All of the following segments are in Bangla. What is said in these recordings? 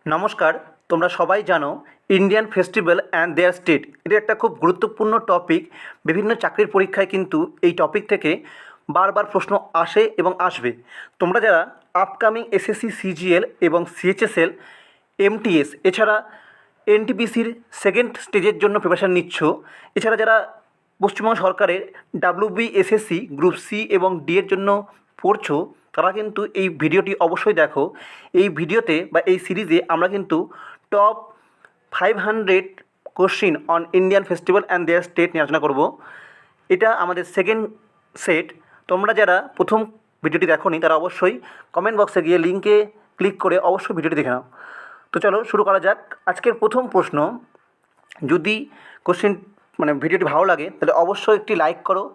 নমস্কার। তোমরা সবাই জানো Indian festival and their state, এটা একটা খুব গুরুত্বপূর্ণ টপিক। বিভিন্ন চাকরির পরীক্ষায় কিন্তু এই টপিক থেকে বারবার প্রশ্ন আসে এবং আসবে। তোমরা যারা আপকামিং এসএসসি সিজিএল এবং সিএইচএসএল এমটিএস এছাড়া এনটিপিসির সেকেন্ড স্টেজের জন্য প্রিপারেশান নিচ্ছ, এছাড়া যারা পশ্চিমবঙ্গ সরকারের ডাব্লিউবিএসএসসি গ্রুপ সি এবং ডি এর জন্য পড়ছো, তারা কিন্তু এই ভিডিওটি অবশ্যই দেখো। এই ভিডিওতে বা এই সিরিজে আমরা কিন্তু top 500 question on Indian festival and their state নিয়ে আলোচনা করব। এটা আমাদের সেকেন্ড সেট। তোমরা যারা প্রথম ভিডিওটি দেখোনি তারা অবশ্যই কমেন্ট বক্সে গিয়ে লিঙ্কে ক্লিক করে অবশ্যই ভিডিওটি দেখে নাও। তো চলো শুরু করা যাক। আজকের প্রথম প্রশ্ন, যদি কোশ্চেন ভিডিওটি ভালো লাগে তাহলে অবশ্যই একটি লাইক করো,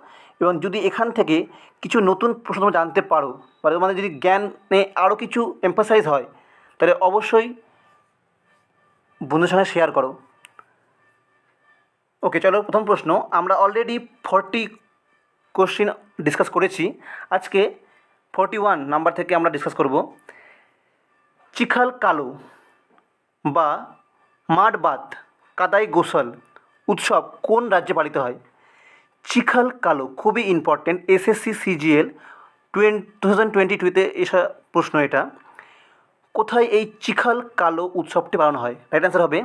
এবং যদি এখান থেকে কিছু নতুন প্রশ্ন তোমরা জানতে পারো বা তোমাদের যদি জ্ঞানে আরও কিছু এমফাসাইজ হয় তাহলে অবশ্যই বন্ধুদের সঙ্গে শেয়ার করো। ওকে, চলো প্রথম প্রশ্ন। আমরা অলরেডি 40 কোশ্চিন ডিসকাস করেছি, আজকে 41 নাম্বার থেকে আমরা ডিসকাস করব। চিখাল কালো বা মাড-বাত কাদাই গোসল উৎসব কোন রাজ্যে পালিত হয়? চিখাল কালো খুবই ইম্পর্টেন্ট, এসএসসি সিজিএল 2022-তে এসা প্রশ্ন এটা। কোথায় এই চিখাল কালো উৎসবটি পালন হয়? রাইট অ্যান্সার হবে,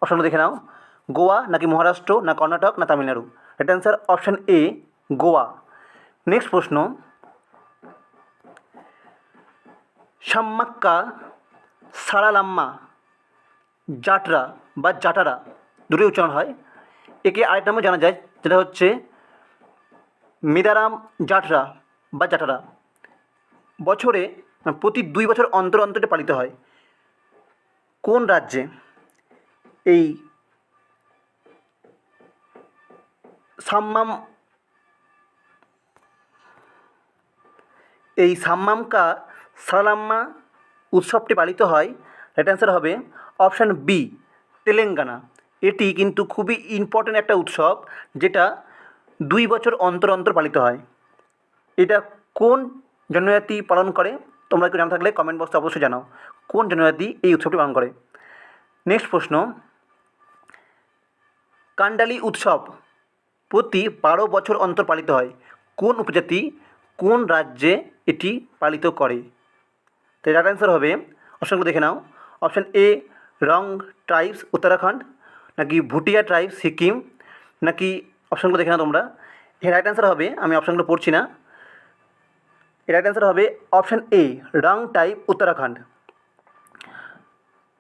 অপশানটা দেখে নাও, গোয়া নাকি মহারাষ্ট্র না কর্ণাটক না Tamil Nadu? Right answer option A, Goa. Next প্রশ্ন, সাম্মাক্কা সারালাম্মা জাটরা বা জাটারা দুটোই উচ্চারণ হয়। একে আরেক নামে জানা যায়, যেটা হচ্ছে মেদারাম জাটরা বা জাটারা। বছরে প্রতি 2 বছর অন্তর অন্তর এটা পালিত হয়। কোন রাজ্যে এই সাম্মামকা সারালাম্মা উৎসবটি পালিত হয়? রাইট অ্যান্সার হবে অপশান বি, তেলেঙ্গানা। এটি কিন্তু খুবই ইম্পর্ট্যান্ট একটা উৎসব, যেটা 2 বছর অন্তর অন্তর পালিত হয়। এটা কোন জনজাতি পালন করে? তোমরা একটু জানা থাকলে কমেন্ট বক্সে অবশ্যই জানাও কোন জনজাতি এই উৎসবটি পালন করে। নেক্সট প্রশ্ন, কান্ডালি উৎসব প্রতি 12 বছর অন্তর পালিত হয়। কোন উপজাতি কোন রাজ্যে এটি পালিত করে? তো রাইট অ্যান্সার হবে, অপশানগুলো দেখে নাও, option A Rung tribes Uttarakhand, নাকি ভুটিয়া ট্রাইবস সিকিম, নাকি অপশানগুলো দেখে নাও তোমরা। এর রাইট অ্যান্সার হবে, আমি অপশানগুলো পড়ছি না, এর রাইট অ্যান্সার হবে option A wrong type Uttarakhand.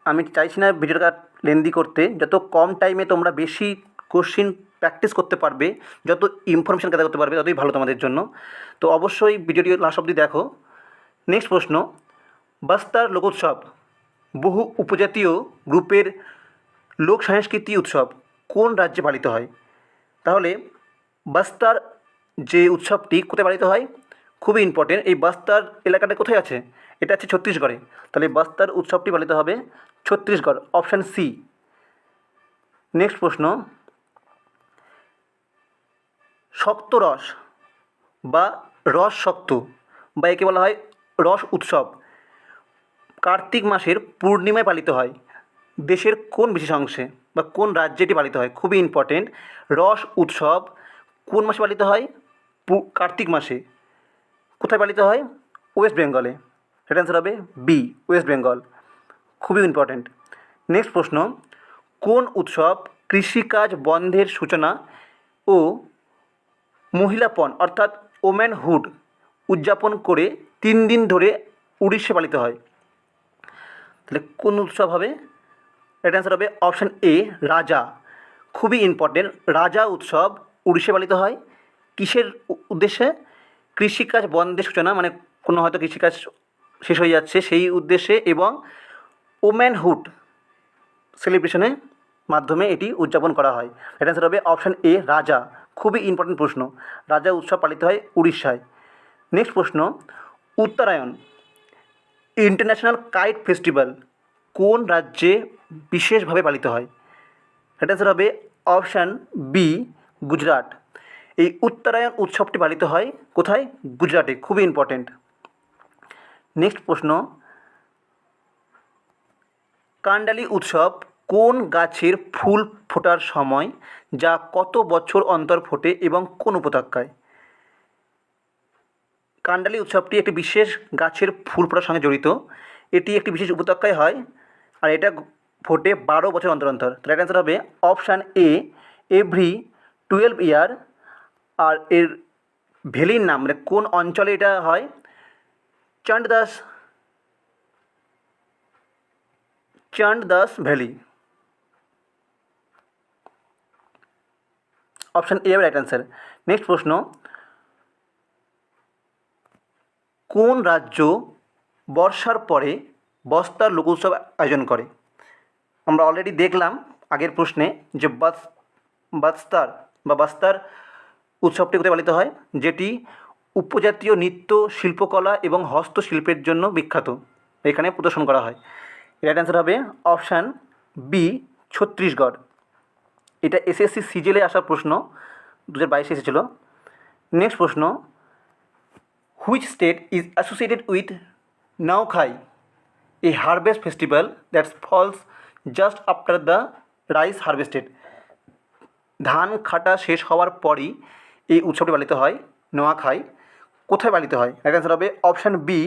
আমি চাইছি না ভিডিওটা লেন্দি করতে, যত কম টাইমে তোমরা বেশি কোশ্চিন প্র্যাকটিস করতে পারবে, যত ইনফরমেশান গ্যাদার করতে পারবে ততই ভালো তোমাদের জন্য। তো অবশ্যই ভিডিওটি লাস্ট অবধি দেখো। নেক্সট প্রশ্ন, বস্তার লোকোৎসব বহু উপজাতীয় গ্রুপের লোক সংস্কৃতি উৎসব কোন রাজ্যে পালিত হয়? তাহলে বস্তার যে উৎসবটি কোথায় পালিত হয়? খুবই ইম্পর্টেন্ট, এই বস্তার এলাকাটা কোথায় আছে? এটা আছে ছত্তিশগড়ে। তাহলে বস্তার উৎসবটি পালিত হবে ছত্তিশগড়, অপশান সি। নেক্সট প্রশ্ন, শক্ত রস বা রস শক্ত বা একে বলা হয় রস উৎসব কার্তিক মাসের পূর্ণিমায় পালিত হয়। দেশের কোন বিশেষ অংশে বা কোন রাজ্যে এটি পালিত হয়? খুবই ইম্পর্টেন্ট, রস উৎসব কোন মাসে পালিত হয়? কার্তিক মাসে। কোথায় পালিত হয়? ওয়েস্ট বেঙ্গলে। রাইট অ্যান্সার হবে বি, ওয়েস্ট বেঙ্গল। খুবই ইম্পর্টেন্ট। নেক্সট প্রশ্ন, কোন উৎসব কৃষিকাজ বন্ধের সূচনা ও মহিলাপন অর্থাৎ ওম্যানহুড উদযাপন করে 3 দিন ধরে উড়িষ্যা পালিত হয়? তাহলে কোন উৎসব হবে? রাইট অ্যান্সার হবে অপশান এ, রাজা। খুবই ইম্পর্টেন্ট, রাজা উৎসব উড়িষ্যা পালিত হয়। কিসের উদ্দেশ্যে? কৃষিকাজ বন্ধের সূচনা, মানে কোনো হয়তো কৃষিকাজ শেষ হয়ে যাচ্ছে সেই উদ্দেশ্যে, এবং ওম্যানহুড সেলিব্রেশনের মাধ্যমে এটি উদযাপন করা হয়। রাইট অ্যান্সার হবে অপশান এ, রাজা। খুবই ইম্পর্টেন্ট প্রশ্ন, রাজা উৎসব পালিত হয় উড়িষ্যায়। নেক্সট প্রশ্ন, উত্তরায়ণ ইন্টারন্যাশনাল কাইট ফেস্টিভ্যাল কোন রাজ্যে বিশেষভাবে পালিত হয়? রাইট অ্যান্সার হবে অপশান বি, গুজরাট। এই উত্তরায়ণ উৎসবটি পালিত হয় কোথায়? গুজরাটে। খুবই ইম্পর্টেন্ট। নেক্সট প্রশ্ন, কান্ডালি উৎসব কোন গাছের ফুল ফোটার সময়, যা কত বছর অন্তর ফোটে এবং কোন উপত্যকায়? কান্ডালি উৎসবটি একটি বিশেষ গাছের ফুল ফোটার সঙ্গে জড়িত। এটি একটি বিশেষ উপত্যকায় হয় আর এটা ফোটে 12 বছর অন্তর অন্তর। তো রাইট অ্যান্সার হবে অপশান এ, এভরি 12 ইয়ার। আর এর ভ্যালির নাম মানে কোন অঞ্চলে এটা হয়, চান্ডদাস ভ্যালি। অপশান এ হবে রাইট অ্যান্সার। নেক্সট প্রশ্ন, কোন রাজ্য বর্ষার পরে বস্তার লোক উৎসব আয়োজন করে? আমরা অলরেডি দেখলাম আগের প্রশ্নে যে বাস্তার উৎসবটি কোথায় পালিত হয়, যেটি উপজাতীয় নৃত্য, শিল্পকলা এবং হস্তশিল্পের জন্য বিখ্যাত, এখানে প্রদর্শন করা হয়। রাইট অ্যান্সার হবে অপশান বি, ছত্তিশগড়। এটা এসএসসি সিজিএলে আসা প্রশ্ন, 2022 এসেছিল। নেক্সট প্রশ্ন, which state is associated with Nuakhai, a harvest festival that falls just after the rice harvested? ধান কাটা শেষ হওয়ার পরই এই উৎসবটি পালিত হয়, নোয়াখাই। কোথায় পালিত হয়? রাইট অ্যান্সার হবে অপশান বি,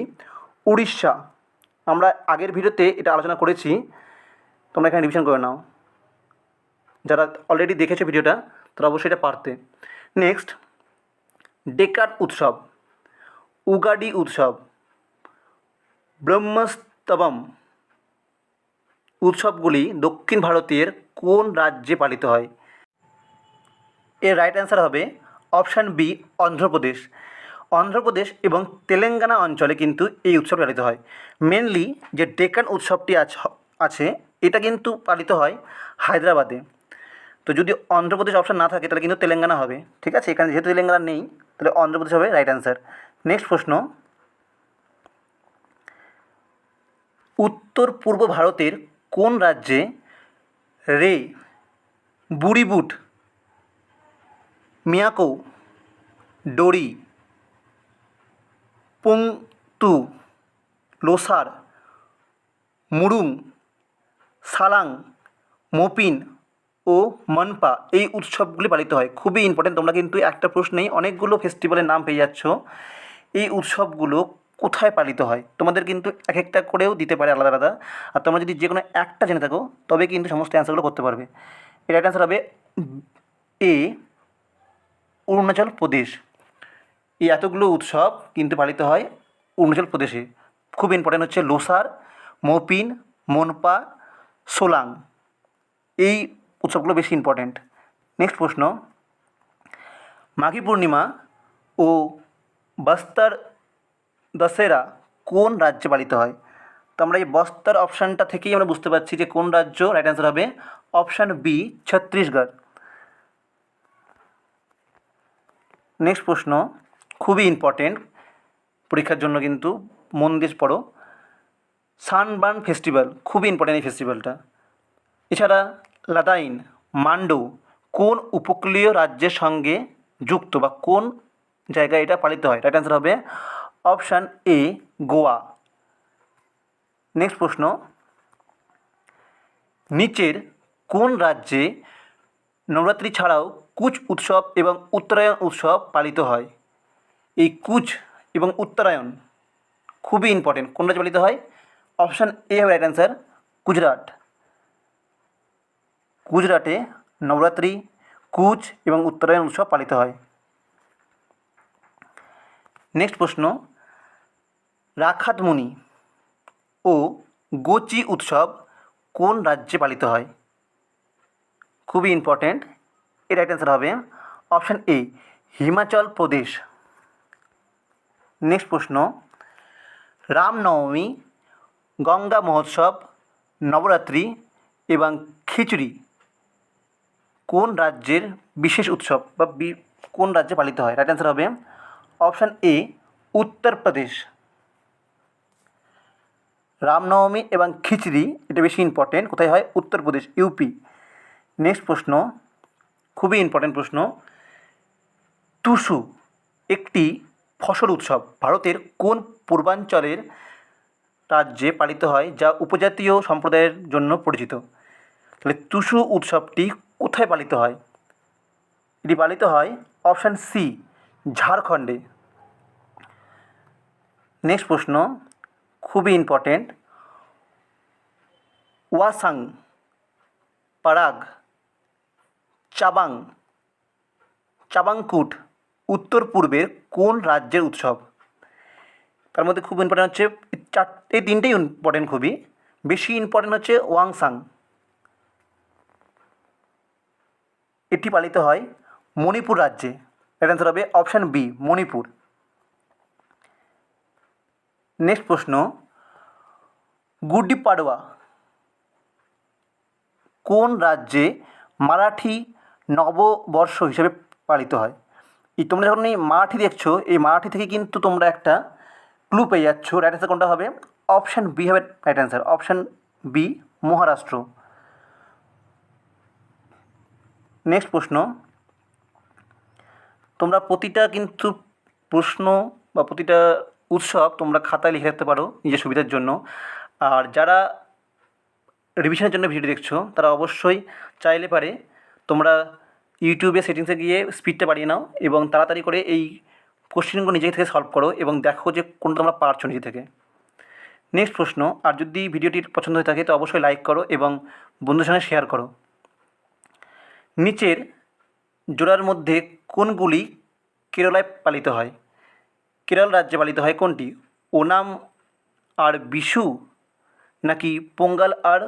উড়িষ্যা। আমরা আগের ভিডিওতে এটা আলোচনা করেছি, তোমরা এখানে রিভিশন করে নাও। যারা অলরেডি দেখেছো ভিডিওটা তারা অবশ্যই এটা পারতে। নেক্সট, ডেকার উৎসব, উগাডি উৎসব, ব্রহ্মস্তবম উৎসবগুলি দক্ষিণ ভারতের কোন রাজ্যে পালিত হয়? এর রাইট অ্যান্সার হবে অপশান বি, অন্ধ্রপ্রদেশ। অন্ধ্রপ্রদেশ এবং তেলেঙ্গানা অঞ্চলে কিন্তু এই উৎসব পালিত হয়। মেনলি যে ডেকান উৎসবটি আছে এটা কিন্তু পালিত হয় হায়দ্রাবাদে। তো যদি অন্ধ্রপ্রদেশ অপশান না থাকে তাহলে কিন্তু তেলেঙ্গানা হবে, ঠিক আছে? এখানে যেহেতু তেলেঙ্গানা নেই তাহলে অন্ধ্রপ্রদেশ হবে রাইট অ্যান্সার। নেক্সট প্রশ্ন, উত্তর পূর্ব ভারতের কোন রাজ্যে রে, বুড়িবুট, মিয়াকো, ডোরি, পংতু, লোসার, মুরুং, সালাং, মোপিন ও মনপা এই উৎসবগুলি পালিত হয়? খুবই ইম্পর্টেন্ট, তোমরা কিন্তু একটা প্রশ্নেই অনেকগুলো ফেস্টিভ্যালের নাম পেয়ে যাচ্ছ। এই উৎসবগুলো কোথায় পালিত হয়? তোমাদের কিন্তু এক একটা করেও দিতে পারে আলাদা আলাদা, আর তোমরা যদি যে কোনো একটা জেনে থাকো তবে কিন্তু সমস্ত অ্যান্সারগুলো করতে পারবে। এর রাইট অ্যান্সার হবে এ, অরুণাচল প্রদেশ। এই এতগুলো উৎসব কিন্তু পালিত হয় অরুণাচল প্রদেশে। খুব ইম্পর্টেন্ট হচ্ছে লোসার, মোপিন, মনপা, সোলাং, এই উৎসবগুলো বেশি ইম্পর্টেন্ট। নেক্সট প্রশ্ন, মাঘী পূর্ণিমা ও বস্তার দশেরা কোন রাজ্যে পালিত হয়? তো আমরা এই বস্তার অপশানটা থেকেই আমরা বুঝতে পারছি যে কোন রাজ্য। রাইট অ্যান্সার হবে অপশান বি, ছত্তিশগড়। নেক্সট প্রশ্ন খুবই ইম্পর্টেন্ট পরীক্ষার জন্য, কিন্তু মন দিয়ে পড়ো। সানবার্ন ফেস্টিভ্যাল খুবই ইম্পর্টেন্ট এই ফেস্টিভ্যালটা। এছাড়া লাদাইন, মান্ডো কোন উপকূলীয় রাজ্যের সঙ্গে যুক্ত বা কোন জায়গায় এটা পালিত হয়? রাইট অ্যান্সার হবে অপশান এ, গোয়া। নেক্সট প্রশ্ন, নিচের কোন রাজ্যে নবরাত্রি ছাড়াও কুচ উৎসব এবং উত্তরায়ণ উৎসব পালিত হয়? এই কুচ এবং উত্তরায়ণ খুবই ইম্পর্টেন্ট, কোন রাজ্যে পালিত হয়? অপশান এ হবে রাইট অ্যান্সার, গুজরাট। গুজরাটে নবরাত্রি, কুচ এবং উত্তরায়ণ উৎসব পালিত হয়। নেক্সট প্রশ্ন, রাখাতমণি ও গোচি উৎসব কোন রাজ্যে পালিত হয়? খুবই ইম্পর্টেন্ট, এর রাইট অ্যান্সার হবে option A, Himachal Pradesh. Next প্রশ্ন, রামনবমী, গঙ্গা মহোৎসব, নবরাত্রি এবং খিচুড়ি কোন রাজ্যের বিশেষ উৎসব বা কোন রাজ্যে পালিত হয়? রাইট অ্যান্সার হবে অপশান এ, উত্তরপ্রদেশ। রামনবমী এবং খিচড়ি এটা বেশি ইম্পর্টেন্ট, কোথায় হয়? উত্তরপ্রদেশ, ইউপি। নেক্সট প্রশ্ন খুবই ইম্পর্টেন্ট প্রশ্ন, টুসু একটি ফসল উৎসব ভারতের কোন পূর্বাঞ্চলের রাজ্যে পালিত হয় যা উপজাতীয় সম্প্রদায়ের জন্য পরিচিত? তাহলে টুসু উৎসবটি কোথায় পালিত হয়? এটি পালিত হয় অপশান সি, ঝাড়খণ্ডে। নেক্সট প্রশ্ন, খুবই ইম্পর্টেন্ট। ওয়াসাং, পারাগ, চাবাং, চাবাংকুট উত্তর পূর্বের কোন রাজ্যের উৎসব? তার মধ্যে খুব ইম্পর্টেন্ট হচ্ছে এই তিনটেই ইম্পর্টেন্ট, খুবই বেশি ইম্পর্টেন্ট হচ্ছে ওয়াংসাং। এটি পালিত হয় মণিপুর রাজ্যে। এর অ্যান্সার হবে অপশান বি, মণিপুর। নেক্সট প্রশ্ন, গুডি পাড়ওয়া কোন রাজ্যে মারাঠি নববর্ষ হিসেবে পালিত হয়? তোমরা যখন এই মারাঠি দেখছো, এই মারাঠি থেকে কিন্তু তোমরা একটা ক্লু পেয়ে যাচ্ছ। রাইট অ্যান্সার কোনটা হবে? অপশান বি হবে right answer, option B, Maharashtra. Next প্রশ্ন, তোমরা প্রতিটা কিন্তু প্রশ্ন বা প্রতিটা উৎসব তোমরা খাতায় লিখে রাখতে পারো নিজের সুবিধার জন্য। আর যারা রিভিশনের জন্য ভিডিও দেখছো তারা অবশ্যই চাইলে পারে তোমরা ইউটিউবে সেটিংসে গিয়ে স্পিডটা বাড়িয়ে নাও এবং তাড়াতাড়ি করে এই কোশ্চেনগুলো নিজে থেকে সলভ করো এবং দেখো যে কোনটা তোমরা পারছো নিজে থেকে। নেক্সট প্রশ্ন, আর যদি ভিডিওটি পছন্দ হয়ে থাকে তো অবশ্যই লাইক করো এবং বন্ধুদের সঙ্গে শেয়ার করো। নিচের জোড়ার মধ্যে কোনগুলি কেরালায় পালিত হয়? কেরল রাজ্যে পালিত হয় কোনটি? ওনাম আর বিশু, নাকি পোঙ্গাল আর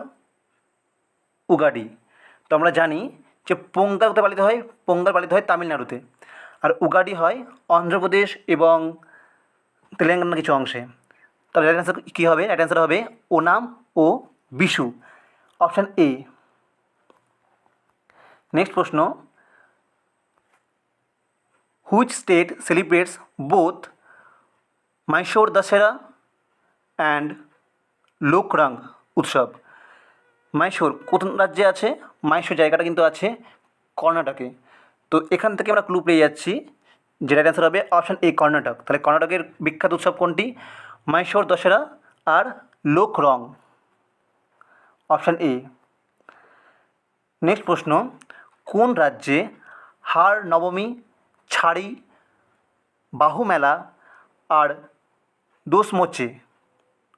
উগাডি? তো আমরা জানি যে পোঙ্গাল কোথায় পালিত হয়? পোঙ্গাল পালিত হয় তামিলনাড়ুতে, আর উগাডি হয় অন্ধ্রপ্রদেশ এবং তেলেঙ্গানার কিছু অংশে। তাহলে রাইট অ্যান্সার কী হবে? রাইট অ্যান্সার হবে ওনাম ও বিশু, অপশান এ। নেক্সট প্রশ্ন, which state celebrates both Mysore Dussehra and Lokrang উৎসব? মাইশোর কোন রাজ্যে আছে? মাইশোর জায়গাটা কিন্তু আছে কর্ণাটকে। তো এখান থেকে আমরা ক্লু পেয়ে যাচ্ছি যে রাইট অ্যান্সার হবে অপশান এ, কর্ণাটক। তাহলে কর্ণাটকের বিখ্যাত উৎসব কোনটি? মাইশোর দশেরা আর লোকরং, অপশান এ। নেক্সট প্রশ্ন, কোন রাজ্যে হার নবমী, ছাড়ি, বাহু মেলা আর দোসমোচে,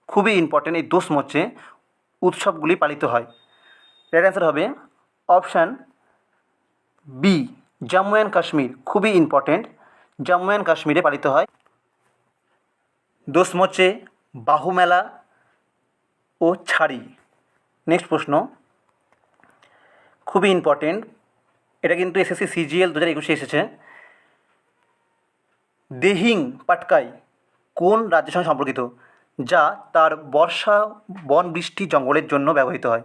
খুবই ইম্পর্টেন্ট, এই দোসমোচে উৎসবগুলি পালিত হয়? রাইট অ্যান্সার হবে option B, Jammu and Kashmir. খুবই ইম্পর্টেন্ট, জম্মু অ্যান্ড কাশ্মীরে পালিত হয় দোসমোচে, বাহু মেলা ও ছাড়ি। নেক্সট প্রশ্ন, খুবই ইম্পর্টেন্ট, এটা কিন্তু এসএসসি সিজিএল 2021 এসেছে। দিহিং পাটকাই কোন রাজ্যের সঙ্গে সম্পর্কিত যা তার বর্ষা বন বৃষ্টি জঙ্গলের জন্য ব্যবহৃত হয়?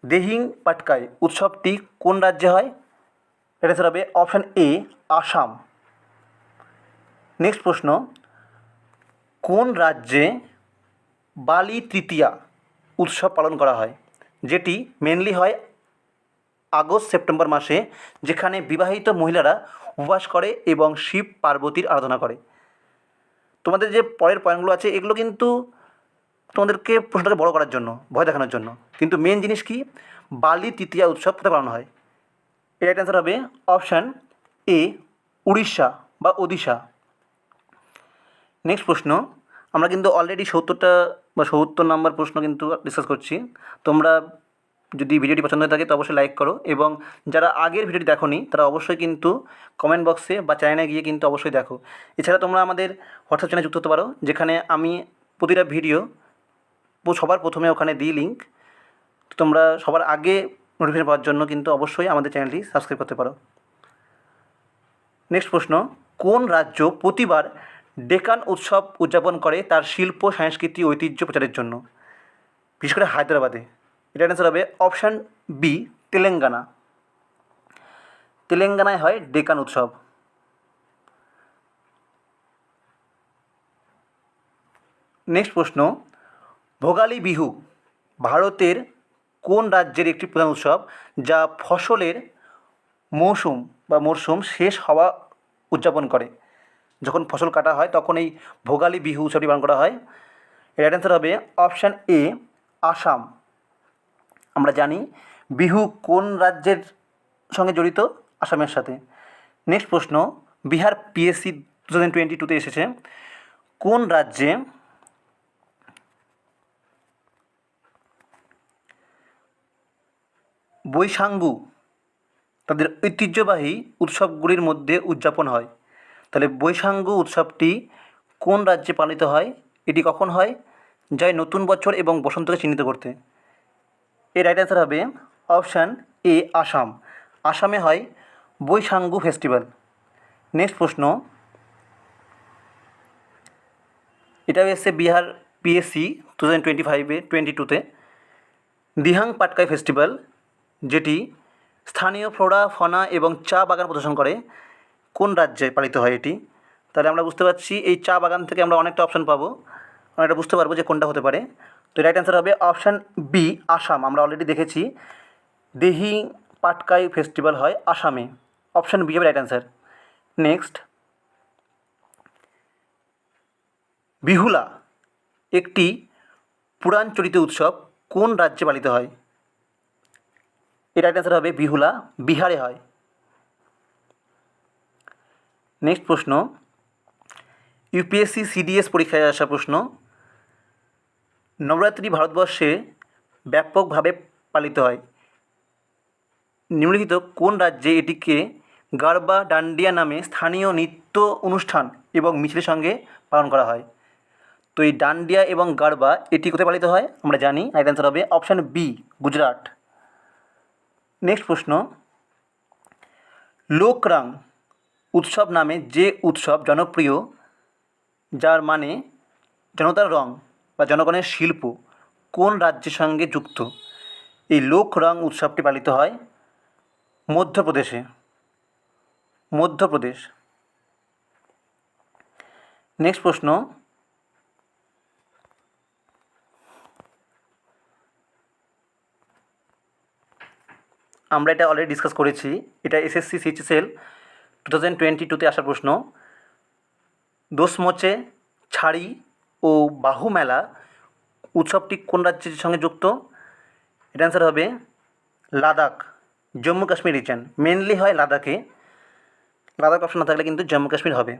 দিহিং পাটকাই উৎসবটি কোন রাজ্যে হয়? এটা হবে অপশান এ, আসাম। নেক্সট প্রশ্ন, কোন রাজ্যে বালি তৃতীয়া উৎসব পালন করা হয়, যেটি মেনলি হয় আগস্ট সেপ্টেম্বর মাসে, যেখানে বিবাহিত মহিলারা উপবাস করে এবং শিব পার্বতীর আরাধনা করে? তোমাদের যে পরের পয়েন্টগুলো আছে এগুলো কিন্তু তোমাদেরকে প্রশ্নটাকে বড় করার জন্য, ভয় দেখানোর জন্য, কিন্তু মেন জিনিস কি, বালি তৃতীয়া উৎসব কোথায় পালন হয়? এর রাইট অ্যান্সার হবে অপশান এ, উড়িষ্যা বা ওড়িশা। নেক্সট প্রশ্ন, আমরা কিন্তু অলরেডি 70 নম্বর প্রশ্ন কিন্তু ডিসকাস করছি। তোমরা যদি ভিডিওটি পছন্দ হয়ে থাকে তো অবশ্যই লাইক করো এবং যারা আগের ভিডিওটি দেখোনি তারা অবশ্যই কিন্তু কমেন্ট বক্সে বা চ্যানেলে গিয়ে কিন্তু অবশ্যই দেখো। এছাড়া তোমরা আমাদের হোয়াটসঅ্যাপ চ্যানেলে যুক্ত হতে পারো, যেখানে আমি প্রতিটা ভিডিও সবার প্রথমে ওখানে দিই লিঙ্ক। তো তোমরা সবার আগে নোটিফিকেশন পাওয়ার জন্য কিন্তু অবশ্যই আমাদের চ্যানেলটি সাবস্ক্রাইব করতে পারো। নেক্সট প্রশ্ন, কোন রাজ্য প্রতিবার ডেকান উৎসব উদযাপন করে তার শিল্প, সংস্কৃতি, ঐতিহ্য প্রচারের জন্য? বিশেষ করে হায়দ্রাবাদে। এটার অ্যান্সার হবে অপশান বি, তেলেঙ্গানা। তেলেঙ্গানায় হয় ডেকান উৎসব। নেক্সট প্রশ্ন, ভোগালী বিহু ভারতের কোন রাজ্যের একটি প্রধান উৎসব যা ফসলের মরশুম শেষ হওয়া উদযাপন করে? যখন ফসল কাটা হয় তখন এই ভোগালী বিহু উৎসবটি পালন করা হয়। রাইট অ্যান্সার হবে অপশান এ আসাম। আমরা জানি বিহু কোন রাজ্যের সঙ্গে জড়িত? আসামের সাথে। নেক্সট প্রশ্ন, বিহার পিএসসি 2022-তে এসেছে, কোন রাজ্যে বৈশাঙ্গু তাদের ঐতিহ্যবাহী উৎসবগুলির মধ্যে উদযাপন হয়? তাহলে বৈশাঙ্গু উৎসবটি কোন রাজ্যে পালিত হয়? এটি কখন হয়? যায় নতুন বছর এবং বসন্তকে চিহ্নিত করতে। এর রাইট অ্যান্সার হবে অপশান এ আসাম। আসামে হয় বৈশাঙ্গু ফেস্টিভ্যাল। নেক্সট প্রশ্ন, এটাও এসছে বিহার পিএসসি 2022-তে, দিহাং পাটকাই ফেস্টিভ্যাল, যেটি স্থানীয় ফ্লোরা ফনা এবং চা বাগান প্রদর্শন করে, কোন রাজ্যে পালিত হয় এটি? তাহলে আমরা বুঝতে পারছি এই চা বাগান থেকে আমরা অনেকটা অপশান পাবো, অনেকটা বুঝতে পারবো যে কোনটা হতে পারে। তো রাইট অ্যান্সার হবে অপশান বি আসাম। আমরা অলরেডি দেখেছি দিহিং পাটকাই ফেস্টিভ্যাল হয় আসামে। অপশান বি হবে রাইট অ্যান্সার। নেক্সট, বিহুলা একটি পুরাণচরিত উৎসব কোন রাজ্যে পালিত হয়? এর রাইট অ্যান্সার হবে বিহুলা বিহারে হয়। নেক্সট প্রশ্ন, ইউপিএসসি সিডিএস পরীক্ষায় আসা প্রশ্ন, নবরাত্রি ভারতবর্ষে ব্যাপকভাবে পালিত হয়, নিম্নলিখিত কোন রাজ্যে এটিকে গারবা ডান্ডিয়া নামে স্থানীয় নৃত্য অনুষ্ঠান এবং মিছিলের সঙ্গে পালন করা হয়? তো এই ডান্ডিয়া এবং গারবা এটি কোথায় পালিত হয়? আমরা জানি রাইট অ্যান্সার হবে অপশান বি গুজরাট। নেক্সট প্রশ্ন, লোকরাং উৎসব নামে যে উৎসব জনপ্রিয়, যার মানে জনতার রং বা জনগণের শিল্প, কোন রাজ্যের সঙ্গে যুক্ত? এই লোকরং উৎসবটি পালিত হয় মধ্যপ্রদেশে। মধ্যপ্রদেশ। নেক্সট প্রশ্ন, আমরা এটা অলরেডি ডিসকাস করেছি, এটা এসএসসি সিএইচএসএল 2022-তে আসা প্রশ্ন, দোসমোচে ছাড়ি ও বাহু মেলা উৎসবটি কোন রাজ্যের সঙ্গে যুক্ত? এটা অ্যান্সার হবে লাদাখ, জম্মু কাশ্মীর রিজন। মেনলি হয় লাদাখে, লাদাখ অপশন না থাকলে কিন্তু জম্মু কাশ্মীর হবে।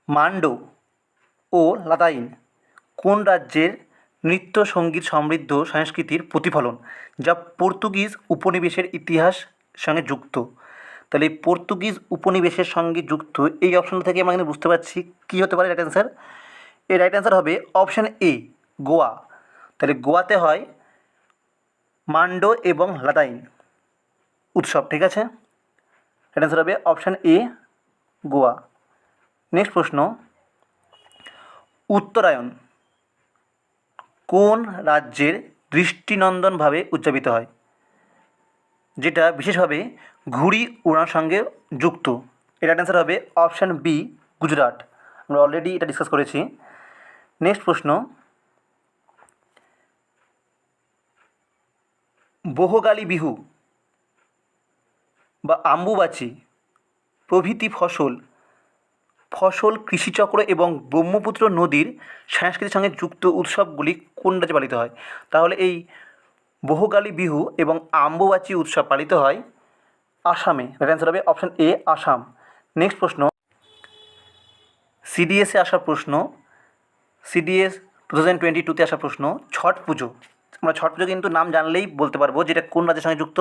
মান্ডো ও লাদাইন কোন রাজ্যের নৃত্য সঙ্গীত সমৃদ্ধ সংস্কৃতির প্রতিফলন, যা পর্তুগিজ উপনিবেশের ইতিহাস সঙ্গে যুক্ত? তাহলে এই পর্তুগিজ উপনিবেশের সঙ্গে যুক্ত এই অপশন থেকে আমরা কিন্তু বুঝতে পারছি কী হতে পারে রাইট অ্যান্সার। এর রাইট অ্যান্সার হবে অপশান এ গোয়া। তাহলে গোয়াতে হয় মান্ডো এবং লাদাইন উৎসব, ঠিক আছে? রাইট অ্যান্সার হবে অপশান এ গোয়া। নেক্সট প্রশ্ন, উত্তরায়ণ কোন রাজ্যের দৃষ্টিনন্দনভাবে উদযাপিত হয়, যেটা বিশেষভাবে ঘুড়ি উড়ানোর সঙ্গে যুক্ত? এর অ্যান্সার হবে অপশান বি গুজরাট। আমরা অলরেডি এটা ডিসকাস করেছি। নেক্সট প্রশ্ন, বোহগালি বিহু বা আম্বুবাচি প্রভৃতি ফসল কৃষিচক্র এবং ব্রহ্মপুত্র নদীর সংস্কৃতির সঙ্গে যুক্ত উৎসবগুলি কোন রাজ্যে পালিত হয়? তাহলে এই বোহগালি বিহু এবং আম্বুবাচি উৎসব পালিত হয় আসামে। রাইট অ্যান্সার হবে অপশান এ আসাম। নেক্সট প্রশ্ন, সিডিএসে আসা প্রশ্ন, সিডিএস 2022-তে আসা প্রশ্ন, ছট পুজো। আমরা ছট পুজো কিন্তু নাম জানলেই বলতে পারবো যেটা কোন রাজ্যের সঙ্গে যুক্ত?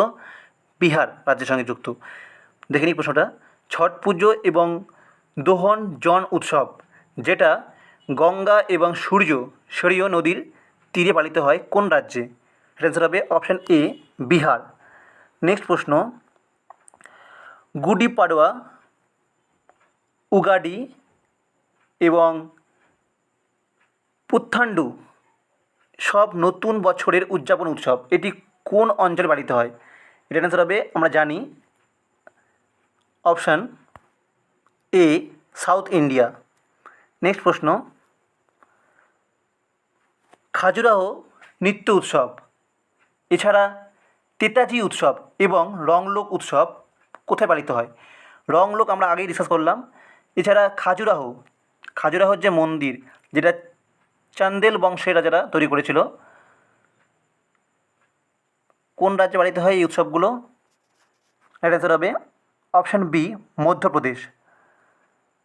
বিহার রাজ্যের সঙ্গে যুক্ত। দেখে নিই প্রশ্নটা, ছট পুজো এবং দোহন জন উৎসব, যেটা গঙ্গা এবং সূর্য নদীর তীরে পালিত হয়, কোন রাজ্যে? অ্যান্সার হবে অপশান এ বিহার। নেক্সট প্রশ্ন, গুডি পাডোয়া, উগাডি এবং পুত্থান্ডু সব নতুন বছরের উদযাপন উৎসব, এটি কোন অঞ্চলে পালিত হয়? এটার অ্যান্সার হবে আমরা জানি option A south India. Next প্রশ্ন, খাজুরাহো নৃত্য উৎসব এছাড়া তেতাজি উৎসব এবং রংলোক উৎসব কোথায় পালিত হয়? রংলোক আমরা আগেই ডিসকাস করলাম। এছাড়া খাজুরাহোর যে মন্দির, যেটা চান্দেল বংশের রাজারা তৈরি করেছিল, কোন রাজ্যে পালিত হয় এই উৎসবগুলো? রাইট অ্যান্সার হবে অপশান বি, মধ্যপ্রদেশ।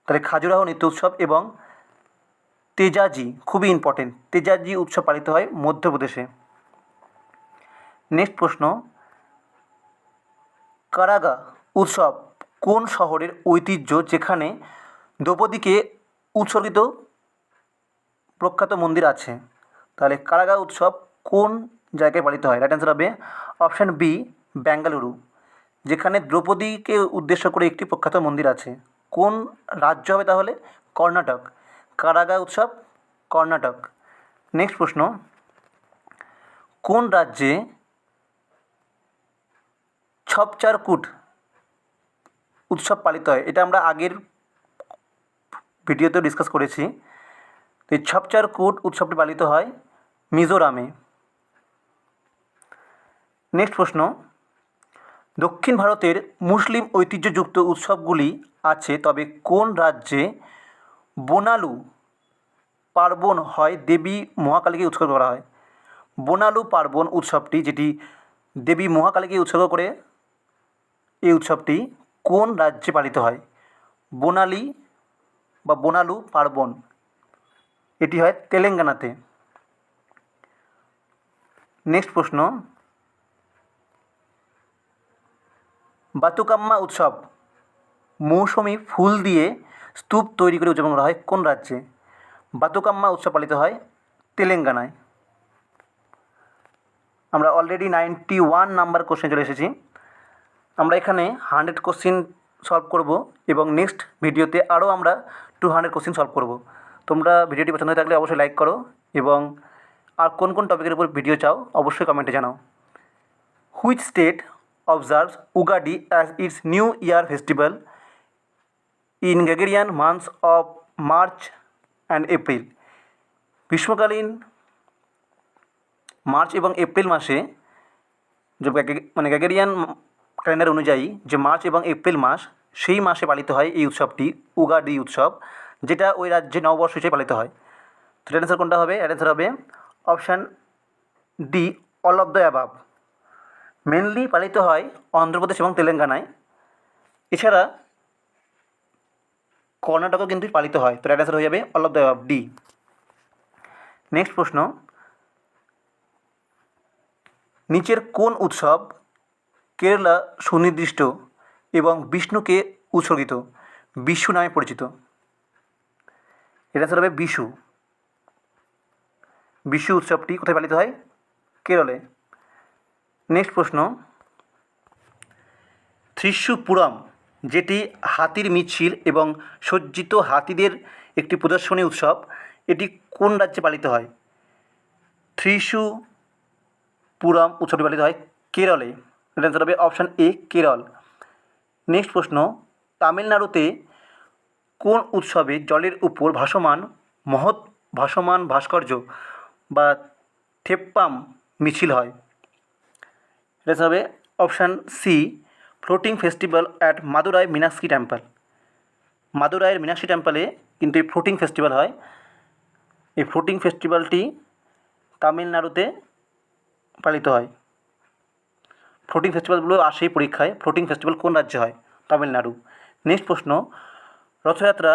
তাহলে খাজুরাহো নৃত্য উৎসব এবং তেজাজি, খুবই ইম্পর্টেন্ট, তেজাজি উৎসব পালিত হয় মধ্যপ্রদেশে। নেক্সট প্রশ্ন, কারাগা উৎসব কোন শহরের ঐতিহ্য যেখানে দ্রৌপদীকে উৎসর্গিত প্রখ্যাত মন্দির আছে? তাহলে কারাগা উৎসব কোন জায়গায় পালিত হয়? রাইট অ্যান্সার হবে অপশান বি, বেঙ্গালুরু, যেখানে দ্রৌপদীকে উদ্দেশ্য করে একটি প্রখ্যাত মন্দির আছে। কোন রাজ্য হবে তাহলে? কর্ণাটক। কারাগা উৎসব কর্ণাটক। নেক্সট প্রশ্ন, কোন রাজ্যে ছপচারকুট উৎসব পালিত হয়? এটা আমরা আগের ভিডিওতেও ডিসকাস করেছি। এই ছপচারকুট উৎসবটি পালিত হয় মিজোরামে। নেক্সট প্রশ্ন, দক্ষিণ ভারতের মুসলিম ঐতিহ্যযুক্ত উৎসবগুলি আছে, তবে কোন রাজ্যে বোনালু পার্বণ হয় দেবী মহাকালীকে উৎসর্গ করা হয়? বোনালু পার্বণ উৎসবটি, যেটি দেবী মহাকালীকে উৎসর্গ করে, এই উৎসবটি কোন রাজ্যে পালিত হয়? বোনালি বা বোনালু পার্বণ, এটি হয় তেলেঙ্গানাতে। নেক্সট প্রশ্ন, বাতুকাম্মা উৎসব মৌসুমি ফুল দিয়ে স্তূপ তৈরি করে উদযাপন করা হয় কোন রাজ্যে? বাতুকাম্মা উৎসব পালিত হয় তেলেঙ্গানায়। আমরা অলরেডি 91 নাম্বার কোশ্চেন চলে এসেছি। আমরা এখানে 100 কোশ্চেন সলভ করব এবং নেক্সট ভিডিওতে আরও আমরা 200 কোশ্চেন সলভ করব। তোমরা ভিডিওটি পছন্দ হয়ে থাকলে অবশ্যই লাইক করো এবং আর কোন কোন টপিকের উপর ভিডিও চাও অবশ্যই কমেন্টে জানাও। Which state observes Ugadi as its New Year festival in Gregorian months of March and April? গ্রীষ্মকালীন মার্চ এবং এপ্রিল মাসে, যে গ্রেগরিয়ান ক্যালেন্ডার অনুযায়ী যে মার্চ এবং এপ্রিল মাস, সেই মাসে পালিত হয় এই উৎসবটি, উগাডি উৎসব, যেটা ওই রাজ্যে নববর্ষ হিসেবে পালিত হয়। তো অ্যান্সার কোনটা হবে? অ্যান্সার হবে option D, all of the above. Mainly পালিত হয় অন্ধ্রপ্রদেশ এবং তেলেঙ্গানায়, এছাড়া কর্ণাটকেও কিন্তু পালিত হয়। তো অ্যান্সার হয়ে যাবে all of the above, D. Next প্রশ্ন, নিচের কোন উৎসব কেরালা সুনির্দিষ্ট এবং বিষ্ণুকে উৎসর্গিত, বিশু নামে পরিচিত? এটা হবে বিশু। বিশু উৎসবটি কোথায় পালিত হয়? কেরলে। নেক্সট প্রশ্ন, ত্রিশুপুরম, যেটি হাতির মিছিল এবং সজ্জিত হাতিদের একটি প্রদর্শনী উৎসব, এটি কোন রাজ্যে পালিত হয়? ত্রিশুপুরম উৎসবটি পালিত হয় কেরলে। এটা অ্যান্সার হবে অপশান এ, কেরল। নেক্সট প্রশ্ন, তামিলনাড়ুতে কোন উৎসবে জলের উপর ভাসমান ভাস্কর্য বা থেপ্পাম মিছিল হয়? এটা হবে option C, floating festival at Madurai Meenakshi temple. মাদুরাইয়ের মীনাক্ষী টেম্পলে কিন্তু এই ফ্লোটিং ফেস্টিভ্যাল হয়। এই ফ্লোটিং ফেস্টিভ্যালটি তামিলনাড়ুতে পালিত হয়। ফ্লোটিং ফেস্টিভ্যালগুলো আসেই পরীক্ষায়, ফ্লোটিং ফেস্টিভ্যাল কোন রাজ্যে হয়? তামিলনাড়ু। নেক্সট প্রশ্ন, রথযাত্রা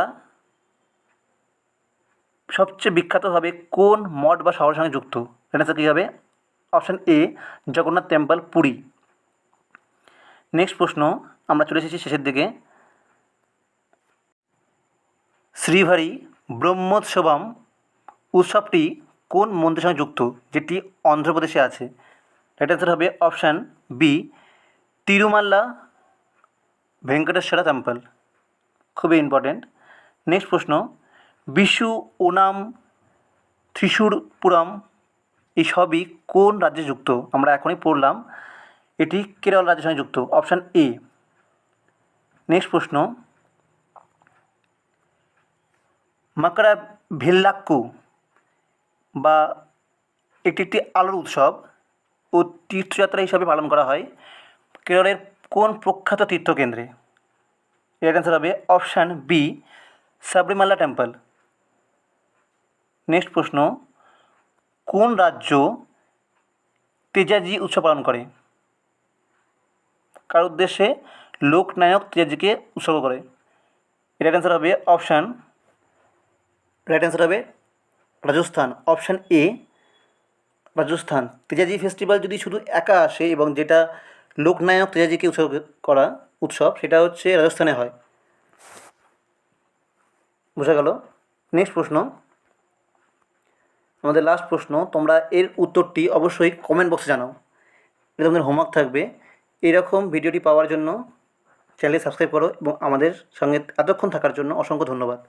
সবচেয়ে বিখ্যাতভাবে কোন মঠ বা শহরের সঙ্গে যুক্ত? এটা কী হবে? Option A, Jagannath temple, Puri. Next প্রশ্ন, আমরা চলে এসেছি শেষের দিকে। শ্রীভারী ব্রহ্মোৎসবম উৎসবটি কোন মন্দিরের সঙ্গে যুক্ত, যেটি অন্ধ্রপ্রদেশে আছে? এটা অ্যান্সার হবে অপশান বি, তিরুমাল্লা ভেঙ্কটেশ্বরা টেম্পল। খুবই ইম্পর্টেন্ট। নেক্সট প্রশ্ন, বিশু, ওনাম, ত্রিশুরপুরম এই সবই কোন রাজ্যে যুক্ত? আমরা এখনই পড়লাম, এটি কেরল রাজ্যের সঙ্গে যুক্ত, অপশান এ। নেক্সট প্রশ্ন, মাকড়া ভিল্লাক্কু বা একটি আলোর উৎসব ও তীর্থযাত্রা হিসাবে পালন করা হয় কেরলের কোন প্রখ্যাত তীর্থকেন্দ্রে? এর অ্যান্সার হবে option B, Sabarimala temple. Next প্রশ্ন, কোন রাজ্য তেজাজি উৎসব পালন করে? কার উদ্দেশ্যে লোকনায়ক তেজাজিকে উৎসর্গ করে? এটার অ্যান্সার হবে Rajasthan. Option A Rajasthan. Tejaji festival যদি শুধু একা আসে এবং যেটা লোকনায়ক তেজাজিকে উৎসর্গ করা উৎসব, সেটা হচ্ছে রাজস্থানে হয়। বোঝা গেল? নেক্সট প্রশ্ন, আমাদের লাস্ট প্রশ্ন, তোমরা এর উত্তরটি অবশ্যই কমেন্ট বক্সে জানাও। এটা তোমাদের হোমওয়ার্ক থাকবে। এরকম ভিডিওটি পাওয়ার জন্য চ্যানেল সাবস্ক্রাইব করো এবং আমাদের সঙ্গে এতক্ষণ থাকার জন্য অসংখ্য ধন্যবাদ।